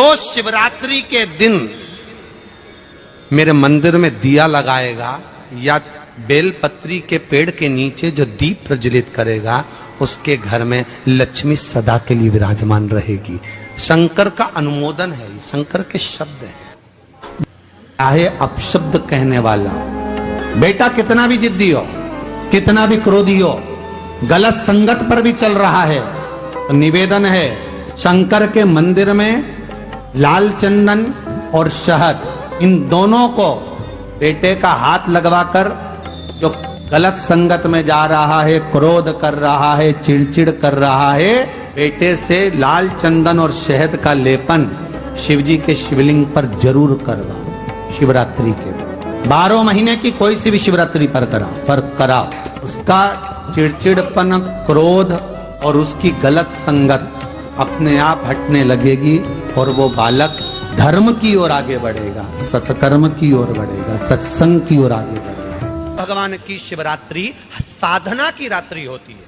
जो शिवरात्रि के दिन मेरे मंदिर में दिया लगाएगा या बेलपत्री के पेड़ के नीचे जो दीप प्रज्वलित करेगा, उसके घर में लक्ष्मी सदा के लिए विराजमान रहेगी। शंकर का अनुमोदन है, शंकर के शब्द है। चाहे अपशब्द कहने वाला बेटा कितना भी जिद्दी हो, कितना भी क्रोधी हो, गलत संगत पर भी चल रहा है, तो निवेदन है शंकर के मंदिर में लाल चंदन और शहद, इन दोनों को बेटे का हाथ लगवाकर, जो गलत संगत में जा रहा है, क्रोध कर रहा है, चिड़चिड़ कर रहा है, बेटे से लाल चंदन और शहद का लेपन शिवजी के शिवलिंग पर जरूर करवा। शिवरात्रि के 12 महीने की कोई सी भी शिवरात्रि पर करा, उसका चिड़चिड़पन, क्रोध और उसकी गलत संगत अपने आप हटने लगेगी और वो बालक धर्म की ओर आगे बढ़ेगा, सत्कर्म की ओर बढ़ेगा, सत्संग की ओर आगे बढ़ेगा। भगवान की शिवरात्रि साधना की रात्रि होती है।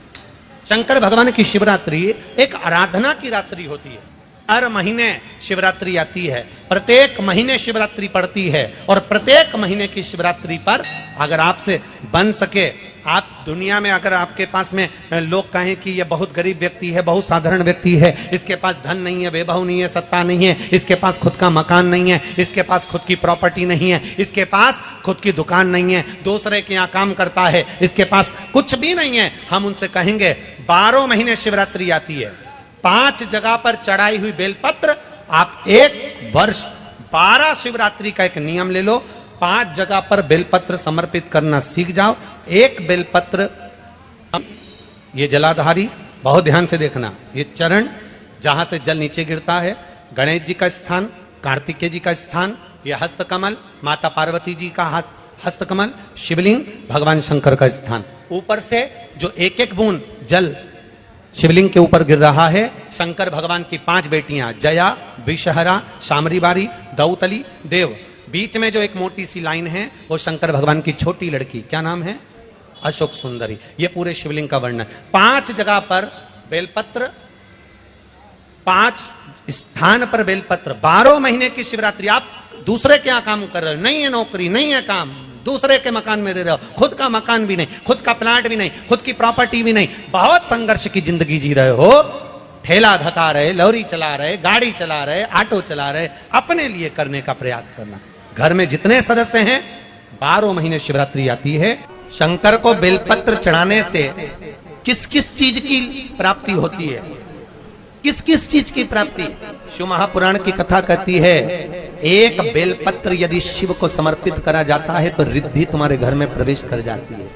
शंकर भगवान की शिवरात्रि एक आराधना की रात्रि होती है। हर महीने शिवरात्रि आती है, प्रत्येक महीने शिवरात्रि पड़ती है, और प्रत्येक महीने की शिवरात्रि पर अगर आपसे बन सके, आप दुनिया में अगर आपके पास में लोग कहें कि ये बहुत गरीब व्यक्ति है, बहुत साधारण व्यक्ति है, इसके पास धन नहीं है, वैभव नहीं है, सत्ता नहीं है, इसके पास खुद का मकान नहीं है, इसके पास खुद की प्रॉपर्टी नहीं है, इसके पास खुद की दुकान नहीं है, दूसरे के यहाँ काम करता है, इसके पास कुछ भी नहीं है, हम उनसे कहेंगे 12 महीने शिवरात्रि आती है, 5 जगह पर चढ़ाई हुई बेलपत्र, आप एक वर्ष 12 शिवरात्रि का एक नियम ले लो, 5 जगह पर बेलपत्र समर्पित करना सीख जाओ। एक बेलपत्र, ये जलाधारी, बहुत ध्यान से देखना, ये चरण जहां से जल नीचे गिरता है, गणेश जी का स्थान, कार्तिकेय जी का स्थान, ये हस्तकमल, माता पार्वती जी का हस्तकमल, शिवलिंग, भगवान शंकर का स्थान। ऊपर से जो एक एक बूंद जल शिवलिंग के ऊपर गिर रहा है, शंकर भगवान की 5 बेटियां, जया, विषहरा, शामरीबारी, दौतली, देव। बीच में जो एक मोटी सी लाइन है वो शंकर भगवान की छोटी लड़की, क्या नाम है? अशोक सुंदरी। ये पूरे शिवलिंग का वर्णन। 5 जगह पर बेलपत्र, 5 स्थान पर बेलपत्र, 12 महीने की शिवरात्रि। आप दूसरे क्या काम कर रहे हो? नहीं है नौकरी, नहीं है काम, दूसरे के मकान में रह रहे हो, खुद का मकान भी नहीं, खुद का प्लाट भी नहीं, खुद की प्रॉपर्टी भी नहीं, बहुत संघर्ष की जिंदगी जी रहे हो, ठेला धका रहे, लॉरी चला रहे, गाड़ी चला रहे, ऑटो चला रहे, अपने लिए करने का प्रयास करना। घर में जितने सदस्य हैं, 12 महीने शिवरात्रि आती है। शंकर को बेलपत्र चढ़ाने से किस किस चीज की प्राप्ति होती है? किस किस चीज की प्राप्ति? शिव महापुराण की कथा कहती है, एक बेलपत्र यदि शिव को समर्पित करा जाता है तो रिद्धि तुम्हारे घर में प्रवेश कर जाती है।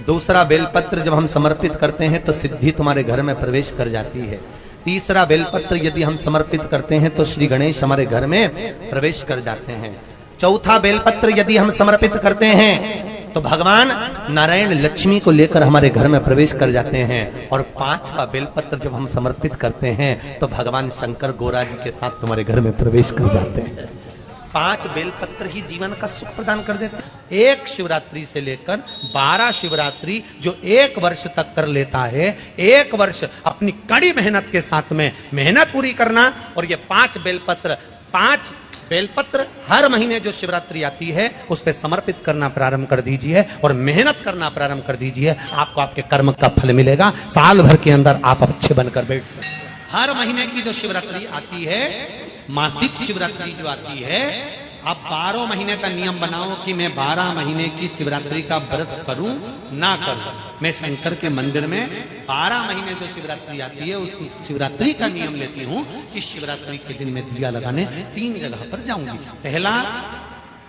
दूसरा बेलपत्र जब हम समर्पित करते हैं तो सिद्धि तुम्हारे घर में प्रवेश कर जाती है। तीसरा बेलपत्र यदि हम समर्पित करते हैं तो श्री गणेश हमारे घर में प्रवेश कर जाते हैं। चौथा बेलपत्र यदि हम समर्पित करते हैं तो भगवान नारायण लक्ष्मी को लेकर हमारे घर में प्रवेश कर जाते हैं। और 5वां बेलपत्र जब हम समर्पित करते हैं तो भगवान शंकर गोरा जी के साथ तुम्हारे घर में प्रवेश कर जाते हैं। 5 बेलपत्र ही जीवन का सुख प्रदान कर देते हैं। एक शिवरात्रि से लेकर 12 शिवरात्रि जो 1 वर्ष तक कर लेता है, 1 वर्ष अपनी कड़ी मेहनत के साथ में मेहनत पूरी करना, और ये 5 बेलपत्र हर महीने जो शिवरात्रि आती है उस पे समर्पित करना प्रारंभ कर दीजिए और मेहनत करना प्रारंभ कर दीजिए। आपको आपके कर्म का फल मिलेगा। साल भर के अंदर आप अच्छे बनकर बैठ सकते हैं। हर महीने की जो शिवरात्रि आती है, मासिक शिवरात्रि जो आती है, आप 12 महीने का नियम बनाओ कि मैं 12 महीने की शिवरात्रि का व्रत करूं ना करूं। मैं शंकर के मंदिर में 12 महीने जो शिवरात्रि आती है उस शिवरात्रि का नियम लेती हूं कि शिवरात्रि के दिन मैं दिया लगाने 3 जगह पर जाऊंगी। पहला,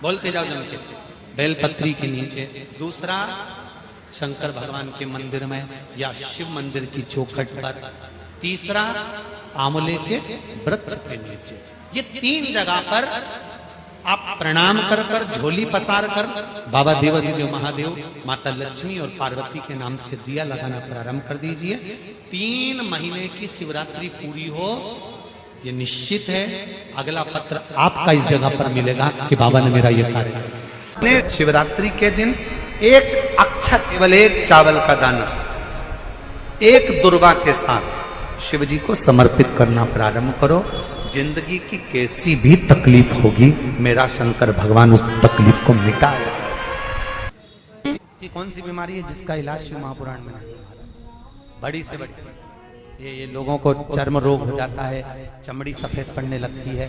बोलते जाओ जम के, बेलपत्री के नीचे। दूसरा, शंकर भगवान के मंदिर में या शिव मंदिर की चौखट पर। तीसरा, आंवले के वृक्ष के नीचे। ये 3 जगह पर आप प्रणाम कर कर, झोली पसार कर बाबा देवाधिदेव महादेव, माता लक्ष्मी और पार्वती के नाम से दिया लगाना प्रारंभ कर दीजिए। 3 महीने की शिवरात्रि पूरी हो, ये निश्चित है अगला पत्र आपका इस जगह पर मिलेगा कि बाबा ने मेरा ये कार्य किया। शिवरात्रि के दिन एक अक्षत, केवल 1 चावल का दाना, 1 दुर्वा के साथ शिव जी को समर्पित करना प्रारंभ करो। जिंदगी की कैसी भी तकलीफ होगी, मेरा शंकर भगवान उस तकलीफ को मिटाएगा। कौन सी बीमारी है जिसका इलाज शिव महापुराण में नहीं? बड़ी से बड़ी ये लोगों को चर्म रोग हो जाता है, चमड़ी सफेद पड़ने लगती है,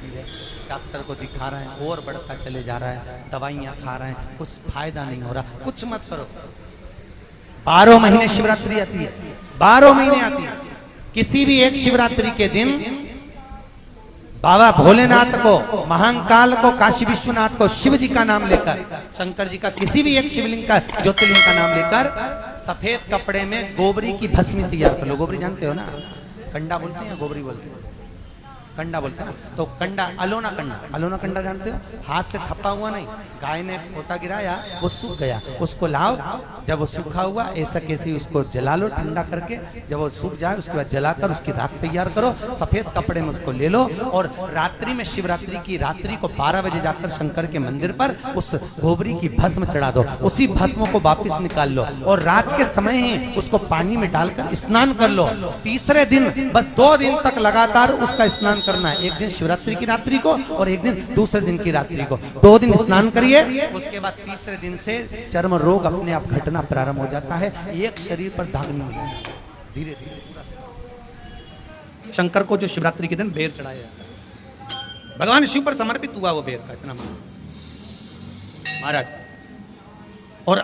डॉक्टर को दिखा रहे हैं और बढ़ता चले जा रहा है, दवाइयां खा रहे हैं, कुछ फायदा नहीं हो रहा। कुछ मत करो, 12 महीने शिवरात्रि आती है, 12 महीने आती है। किसी भी एक शिवरात्रि के दिन बाबा भोलेनाथ को, महाकाल को, काशी विश्वनाथ को, शिव जी का नाम लेकर, शंकर जी का किसी भी एक शिवलिंग का, ज्योतिर्लिंग का नाम लेकर सफेद कपड़े में गोबरी की भस्मी तैयार कर लो। गोबरी जानते हो ना, कंडा बोलते हैं, गोबरी बोलते हैं, कंडा बोलते हैं ना। तो कंडा, अलोना कंडा, अलोना कंडा जानते हो? हाथ से थप्पा हुआ नहीं, गाय ने पोता गिराया, वो सूख गया, उसको लाओ, जब वो सूखा हुआ ऐसा कैसे उसको जला लो ठंडा करके, जब वो सूख जाए उसके बाद जलाकर उसकी राख तैयार करो, सफेद कपड़े में उसको ले लो और रात्रि में, शिवरात्रि की रात्रि को 12 बजे जाकर शंकर के मंदिर पर उस गोबरी की भस्म चढ़ा दो। उसी भस्म को वापिस निकाल लो और रात के समय ही उसको पानी में डालकर स्नान कर लो। तीसरे दिन, बस 2 दिन तक लगातार उसका स्नान करना है। एक दिन शिवरात्रि की रात्रि को और एक दिन दूसरे दिन की रात्रि को, 2 दिन स्नान करिए। उसके बाद तीसरे दिन से चर्म रोग अपने आप घटना प्रारंभ हो जाता है। एक शरीर पर दाग नहीं होता, धीरे धीरे पूरा। शंकर को जो शिवरात्रि के दिन बेर चढ़ाया जाता है, भगवान शिव पर समर्पित हुआ वो बेर का इतना महाराज। और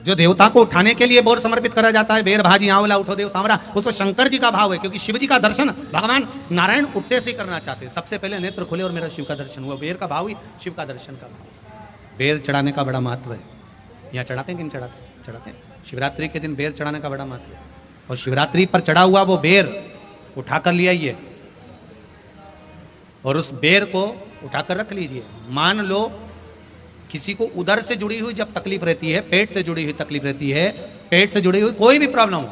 जो देवता को उठाने के लिए बोर समर्पित करा जाता है, बेर भाजी आंवला उठो देव सांवरा, उसमें शंकर जी का भाव है, क्योंकि शिव जी का दर्शन भगवान नारायण उठते से करना चाहते हैं। सबसे पहले नेत्र खुले और मेरा शिव का दर्शन हुआ। बेर का भाव ही शिव का दर्शन का भाव। बेर चढ़ाने का बड़ा महत्व है। यहाँ चढ़ाते हैं कि नहीं चढ़ाते? चढ़ाते हैं। शिवरात्रि के दिन बेर चढ़ाने का बड़ा महत्व है। और शिवरात्रि पर चढ़ा हुआ वो बेर उठाकर ले आइए और उस बेर को उठाकर रख लीजिए। मान लो किसी को उदर से जुड़ी हुई जब तकलीफ रहती है, पेट से जुड़ी हुई तकलीफ रहती है, पेट से जुड़ी हुई कोई भी प्रॉब्लम हो,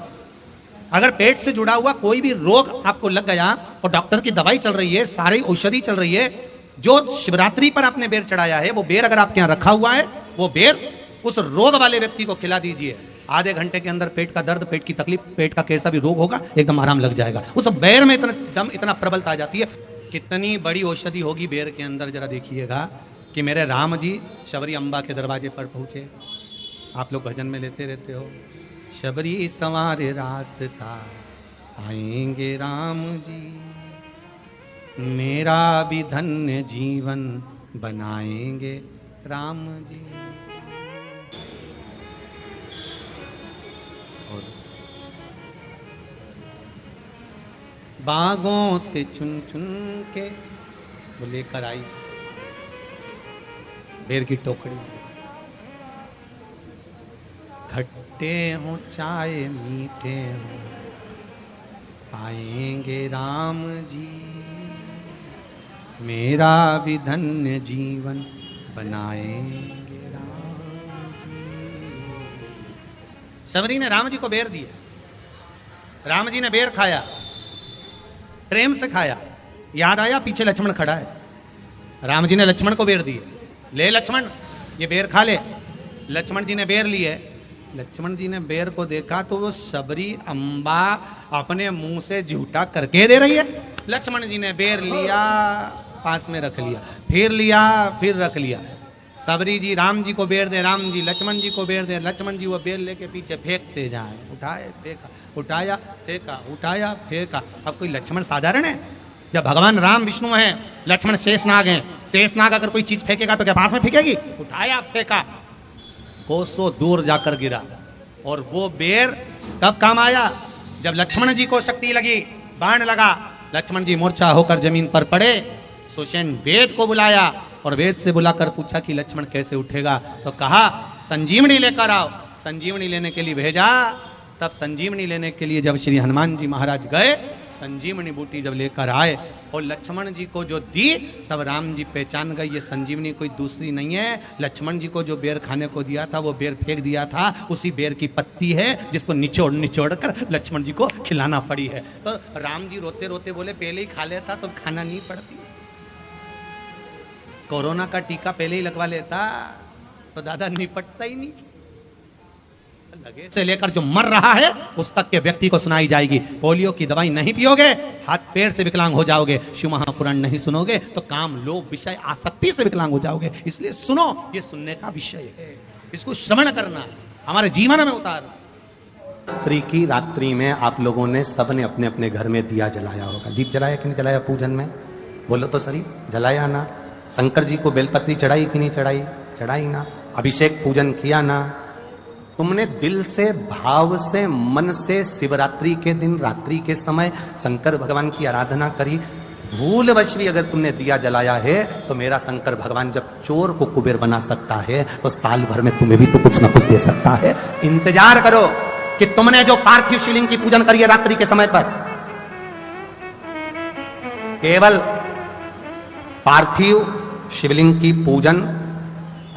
अगर पेट से जुड़ा हुआ कोई भी रोग आपको लग गया और डॉक्टर की दवाई चल रही है, सारी औषधि चल रही है, जो शिवरात्रि पर आपने बेर चढ़ाया है, वो बेर अगर आपके यहां रखा हुआ है, वो बेर उस रोग वाले व्यक्ति को खिला दीजिए। आधे घंटे के अंदर पेट का दर्द, पेट की तकलीफ, पेट का कैसा भी रोग होगा, एकदम आराम लग जाएगा। उस बेर में इतना दम, इतना प्रबलता आ जाती है। कितनी बड़ी औषधि होगी बेर के अंदर, जरा देखिएगा कि मेरे राम जी शबरी अम्बा के दरवाजे पर पहुंचे। आप लोग भजन में लेते रहते हो, शबरी संवारे रास्ता आएंगे राम जी, मेरा भी धन्य जीवन बनाएंगे राम जी। और बागों से चुन चुन के वो लेकर आई बेर की टोकरी। खट्टे हो चाहे मीठे हो पाएंगे राम जी, मेरा भी धन्य जीवन बनाएंगे राम जी। शबरी ने राम जी को बेर दिया, राम जी ने बेर खाया, प्रेम से खाया। याद आया पीछे लक्ष्मण खड़ा है, राम जी ने लक्ष्मण को बेर दी, ले लक्ष्मण ये बेर खा ले। लक्ष्मण जी ने बेर ली है। लक्ष्मण जी ने बेर को देखा तो वो शबरी अम्बा अपने मुंह से झूठा करके दे रही है। लक्ष्मण जी ने बेर लिया, पास में रख लिया, फिर लिया, फिर रख लिया। शबरी जी राम जी को बेर दे, राम जी लक्ष्मण जी को बेर दे, लक्ष्मण जी वो बेर लेके पीछे फेंकते जाए। उठाए फेंका, उठाया फेंका, उठाया फेंका। अब कोई लक्ष्मण साधारण है? जब भगवान राम विष्णु हैं, लक्ष्मण शेषनाग हैं, शेषनाग अगर कोई चीज फेंकेगा तो क्या पास में फेंकेगी? उठाया फेंका, कोसों दूर जाकर गिरा। और वो बेर कब काम आया? जब लक्ष्मण जी को शक्ति लगी, बाण लगा, लक्ष्मण जी मूर्छा होकर जमीन पर पड़े। सुषेण वेद को बुलाया और वेद से बुलाकर पूछा कि लक्ष्मण कैसे उठेगा, तो कहा संजीवनी लेकर आओ। संजीवनी लेने के लिए भेजा। तब संजीवनी लेने के लिए जब श्री हनुमान जी महाराज गए, संजीवनी बूटी जब लेकर आए और लक्ष्मण जी को जो दी, तब राम जी पहचान गए ये संजीवनी कोई दूसरी नहीं है। लक्ष्मण जी को जो बेर खाने को दिया था वो बेर फेंक दिया था, उसी बेर की पत्ती है जिसको निचोड़ निचोड़ कर लक्ष्मण जी को खिलाना पड़ी है। तो राम जी रोते रोते बोले पहले ही खा लेता तो खाना नहीं पड़ती, कोरोना का टीका पहले ही लगवा लेता तो दादा निपटता ही नहीं। से लेकर जो मर रहा है उस तक के व्यक्ति को सुनाई जाएगी। पोलियो की दवाई नहीं पियोगे, हाथ पैर से विकलांग हो जाओगे। शिव महापुराण नहीं सुनोगे तो काम, लोभ, विषय, आसक्ति से विकलांग हो जाओगे। इसलिए सुनो, ये सुनने का विषय है, इसको श्रवण करना, हमारे जीवन में उतार। की रात्रि में आप लोगों ने सबने अपने अपने घर में दिया जलाया होगा। दीप जलाया कि नहीं जलाया? पूजन में बोलो तो सही, जलाया ना? शंकर जी को बेलपत्री चढ़ाई कि नहीं चढ़ाई? चढ़ाई ना? अभिषेक पूजन किया ना? तुमने दिल से, भाव से, मन से शिवरात्रि के दिन रात्रि के समय शंकर भगवान की आराधना करी। भूलवश भी अगर तुमने दिया जलाया है तो मेरा शंकर भगवान जब चोर को कुबेर बना सकता है तो साल भर में तुम्हें भी तो कुछ ना कुछ दे सकता है। इंतजार करो कि तुमने जो पार्थिव शिवलिंग की पूजन करी है रात्रि के समय पर, केवल पार्थिव शिवलिंग की पूजन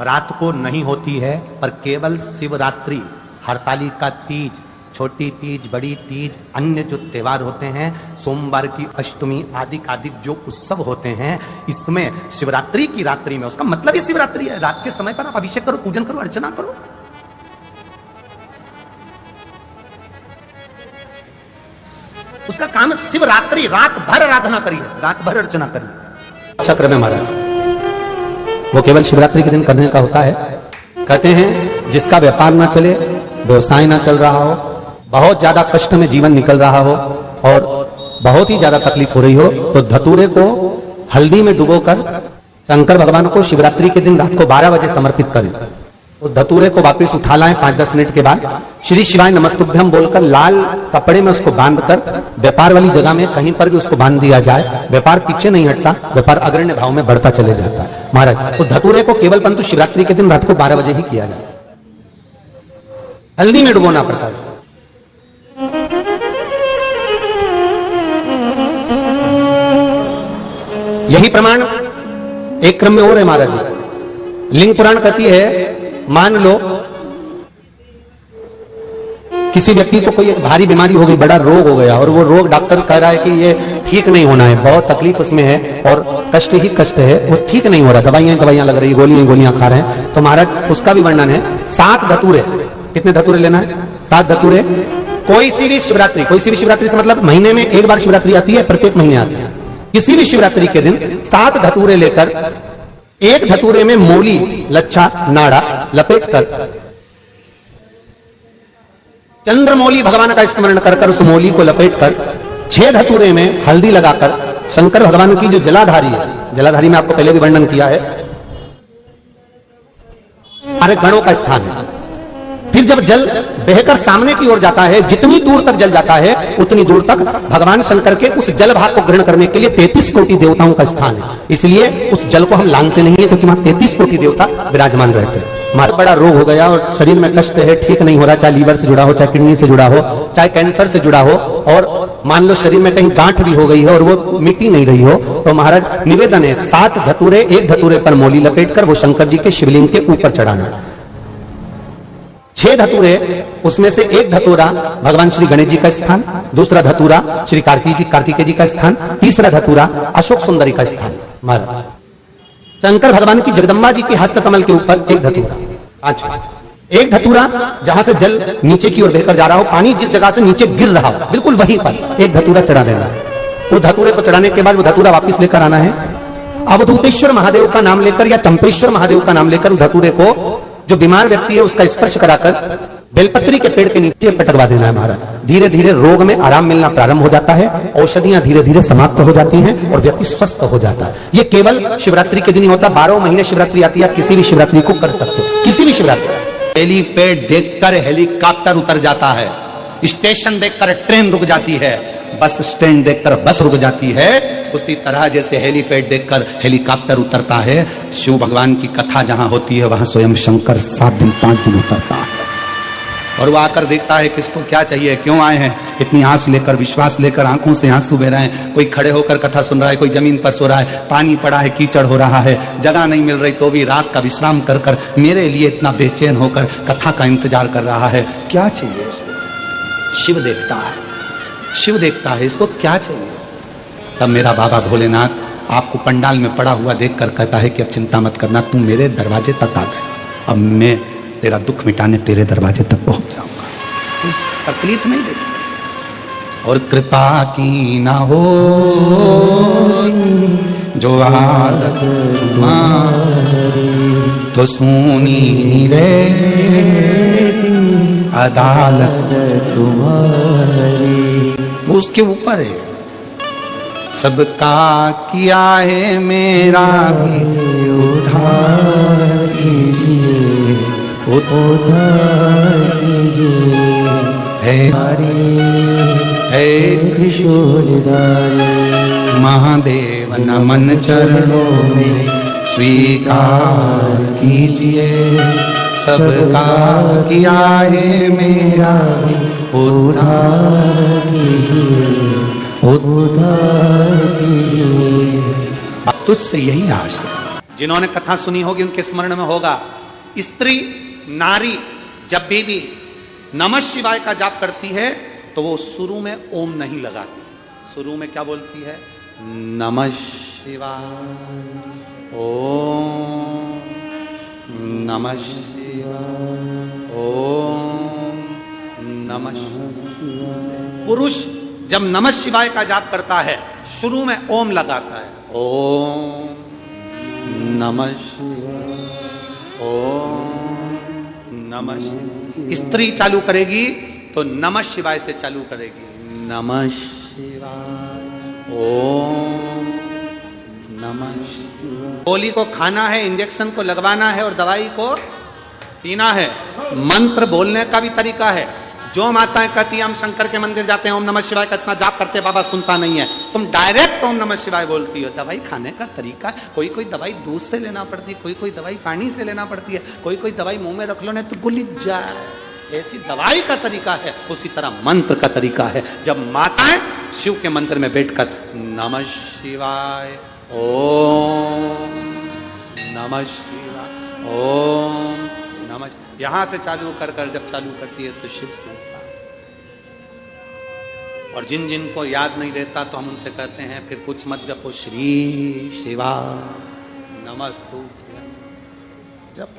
रात को नहीं होती है, पर केवल शिवरात्रि, हरतालिका तीज, छोटी तीज, बड़ी तीज, अन्य जो त्योहार होते हैं, सोमवार की अष्टमी आदि आदि जो उत्सव होते हैं, इसमें शिवरात्रि की रात्रि में, उसका मतलब ही शिवरात्रि है, रात के समय पर आप अभिषेक करो, पूजन करो, अर्चना करो। उसका काम शिवरात्रि, रात भर आराधना करिए, रात भर अर्चना करिए। चक्र में महाराज वो केवल शिवरात्रि के दिन करने का होता है। कहते हैं जिसका व्यापार ना चले, व्यवसाय ना चल रहा हो, बहुत ज्यादा कष्ट में जीवन निकल रहा हो और बहुत ही ज्यादा तकलीफ हो रही हो, तो धतूरे को हल्दी में डुबोकर शंकर भगवान को शिवरात्रि के दिन रात को 12 बजे समर्पित करें। उस धतूरे को वापस उठा लाएं 5-10 मिनट के बाद, श्री शिवाय नमस्तुभ्यम बोलकर लाल कपड़े में उसको बांधकर व्यापार वाली जगह में कहीं पर भी उसको बांध दिया जाए। व्यापार पीछे नहीं हटता, व्यापार अग्रण्य भाव में बढ़ता चले जाता है। महाराज उस धतूरे को केवल परंतु शिवरात्रि के दिन रात को 12 बजे ही किया जाए, हल्दी में डुबोना पड़ता है। यही प्रमाण एक क्रम में और है महाराज जी। लिंग पुराण कहती है, मान लो किसी व्यक्ति को कोई एक भारी बीमारी हो गई, बड़ा रोग हो गया, और वो रोग डॉक्टर कह रहा है कि ये ठीक नहीं होना है, बहुत तकलीफ उसमें है और कष्ट ही कष्ट है, वो ठीक नहीं हो रहा, दवाइयां लग रही, गोलियां खा रहे हैं, तो महाराज उसका भी वर्णन है। 7 धतूरे, कितने धतूरे लेना है? 7 धतूरे। कोई सी भी शिवरात्रि से मतलब महीने में एक बार शिवरात्रि आती है, प्रत्येक महीने आती है। किसी भी शिवरात्रि के दिन 7 धतूरे लेकर, एक धतूरे में मूली, लच्छा, नाड़ा लपेटकर चंद्रमौली भगवान का स्मरण कर उस मौली को लपेटकर 6 धतूरे में हल्दी लगाकर शंकर भगवान की जो जलाधारी है, जलाधारी में आपको पहले भी वर्णन किया है, अरे गणों का स्थान है। फिर जब जल बहकर सामने की ओर जाता है, जितनी दूर तक जल जाता है उतनी दूर तक भगवान शंकर के उस जल भाग को ग्रहण करने के लिए 33 कोटि देवताओं का स्थान है। इसलिए उस जल को हम लांघते नहीं है, क्योंकि वहां 33 कोटि देवता विराजमान रहते हैं। हमारा बड़ा रोग हो गया और शरीर में कष्ट है, ठीक नहीं हो रहा, चाहे लीवर से जुड़ा हो, चाहे किडनी से जुड़ा हो, चाहे कैंसर से जुड़ा हो, और मान लो शरीर में कहीं गांठ भी हो गई है और वो मिट्टी नहीं रही हो, तो महाराज निवेदन है 7 धतूरे, एक धतूरे पर मौली लपेटकर वो शंकर जी के शिवलिंग के ऊपर चढ़ाना। 6 धतूरे, उसमें से एक धतूरा भगवान श्री गणेश जी का स्थान, दूसरा धतूरा श्री कार्तिकेय जी का स्थान, तीसरा धतूरा अशोक सुंदरी का स्थान। महाराज शंकर भगवान की जगदम्बा जी के हस्त कमल के ऊपर एक धतूरा। अच्छा, एक धतूरा जहां से जल नीचे की ओर बहकर जा रहा हो, पानी जिस जगह से नीचे गिर रहा हो, बिल्कुल वहीं पर एक धतूरा चढ़ा देना है। वो धतूरे को चढ़ाने के बाद वो धतूरा वापिस लेकर आना है। अवधूतेश्वर महादेव का नाम लेकर या चंपेश्वर महादेव का नाम लेकर धतूरे को जो बीमार व्यक्ति है उसका स्पर्श कराकर बेलपत्री के पेड़ के नीचे पटकवा देना है। महाराज धीरे धीरे रोग में आराम मिलना प्रारंभ हो जाता है, औषधियां धीरे धीरे समाप्त हो जाती हैं और व्यक्ति स्वस्थ हो जाता है। ये केवल शिवरात्रि के दिन ही होता, 12 महीने शिवरात्रि आती है, आप किसी भी शिवरात्रि को कर सकते हो, किसी भी शिवरात्रि। हेलीपैड देखकर हेलीकॉप्टर उतर जाता है, स्टेशन देखकर ट्रेन रुक जाती है, बस स्टैंड देखकर बस रुक जाती है, उसी तरह जैसे हेलीपैड देखकर हेलीकॉप्टर उतरता है, शिव भगवान की कथा जहां होती है वहां स्वयं शंकर 7 दिन 5 दिन उतरता है और वो आकर देखता है किसको क्या चाहिए, क्यों आए हैं, इतनी आस लेकर, विश्वास लेकर, आंखों से आंसू बह रहे हैं। कोई खड़े होकर कथा सुन रहा है, कोई जमीन पर सो रहा है, पानी पड़ा है, कीचड़ हो रहा है, जगह नहीं मिल रही तो भी रात का विश्राम कर कर मेरे लिए इतना बेचैन होकर कथा का इंतजार कर रहा है। क्या चाहिए? शिव देखता है, शिव देखता है, इसको क्या चाहिए? तब मेरा बाबा भोलेनाथ आपको पंडाल में पड़ा हुआ देखकर कहता है कि अब चिंता मत करना, तुम मेरे दरवाजे तक आ गए, अब मैं तेरा दुख मिटाने तेरे दरवाजे तक पहुंच जाऊंगा। तकलीफ नहीं देख सकता। और कृपा की ना हो जो आदत तुम्हारी, तो सुनी रे अदालत तुम्हारी। वो उसके ऊपर है। सबका किया है मेरा भी उद्धार कीजिए, उद्धार कीजिए। है त्रिशूलधारी महादेव नमन चरणों में स्वीकार कीजिए। सबका किया है मेरा भी उद्धार कीजिए, उद्धार कीजिए। तुझसे यही आस है। जिन्होंने कथा सुनी होगी उनके स्मरण में होगा, स्त्री नारी जब भी नमः शिवाय का जाप करती है तो वो शुरू में ओम नहीं लगाती। शुरू में क्या बोलती है? नमः शिवाय, ओम नमः शिवाय, ओम नमः शिवाय। पुरुष जब नमः शिवाय का जाप करता है शुरू में ओम लगाता है, ओम नमः शिवाय, ओम नमः शिवाय। स्त्री चालू करेगी तो नमः शिवाय से चालू करेगी, नमः शिवाय, ओम नमः शिवाय। गोली को खाना है, इंजेक्शन को लगवाना है और दवाई को पीना है। मंत्र बोलने का भी तरीका है। जो माताएं कहती हैं हम शंकर के मंदिर जाते हैं, ओम नमः शिवाय का इतना जाप करते, बाबा सुनता नहीं है। तुम डायरेक्ट ओम नमः शिवाय बोलती हो। दवाई खाने का तरीका, कोई कोई दवाई दूध से लेना पड़ती है, कोई कोई दवाई पानी से लेना पड़ती है, कोई कोई दवाई मुंह में रख लो नहीं तो गुलिक जाए। ऐसी दवाई का तरीका है, उसी तरह मंत्र का तरीका है। जब माताएं शिव के मंत्र में बैठकर नमः शिवाय, ओम नमः शिवाय, ओम नमः, यहां से चालू कर कर जब चालू करती है तो शिव सुनता है। और जिन जिन को याद नहीं रहता तो हम उनसे कहते हैं फिर कुछ मत जपो, श्री शिवा नमस्तुभ्यं जप।